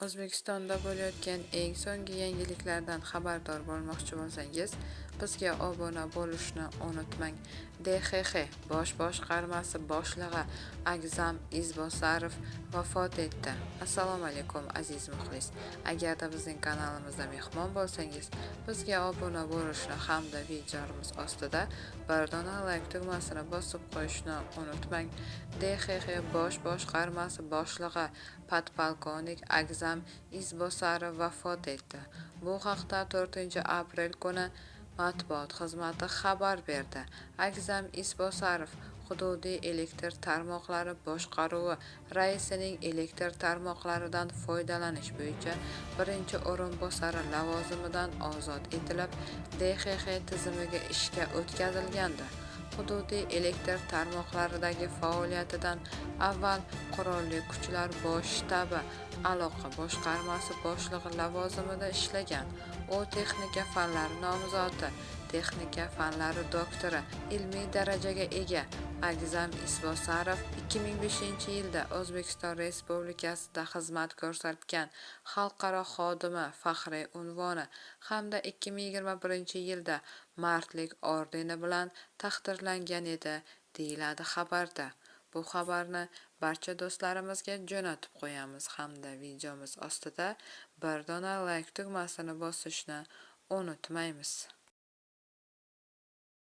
O'zbekistonda bo'layotgan eng so'nggi yangiliklardan xabardor bo'lmoqchi bo'lsangiz, bizga obuna bo'lishni unutmang. DXX bosh boshqarmasi boshlig'i Agzam Izbosarov vafot etdi. Assalomu alaykum aziz muxlis. Agarda bizning kanalimizda mehmon bo'lsangiz, bizga obuna bo'lishni hamda videomiz ostida bir dona like tugmasini bosib qo'yishni unutmang. DXX bosh boshqarmasi boshlig'i podpolkovnik Agzam Izbosarov vafot etdi. Bu haqda 4-aprel kuni matbuot xizmati xabar berdi. Agzam Izbosarov hududiy elektr tarmoqlari boshqaruvi raisining elektr tarmoqlaridan foydalanish bo'yicha birinchi o'rinbosari lavozimidan ozod etilib, DXX tizimiga ishga o'tkazilgandi. Hududiy elektr tarmoqlaridagi faoliyatidan avval Qurolli Kuchlar bosh shtabi aloqa boshqarmasi boshlig'i lavozimida ishlagan. U texnika fanlari nomzodi, texnika fanlari doktori, ilmiy darajaga ega. Agzam Izbosarov 2005-yilda O'zbekiston Respublikasida xizmat ko'rsatgan xalqaro xodimi faxriy unvoni hamda 2021-yilda Mardlik ordeni bilan taqdirlangan edi, deyiladi xabarda. Bu xabarni barcha do'stlarimizga jo'natib qo'yamiz hamda videomiz ostida bir dona like tugmasini bosishni unutmaymiz.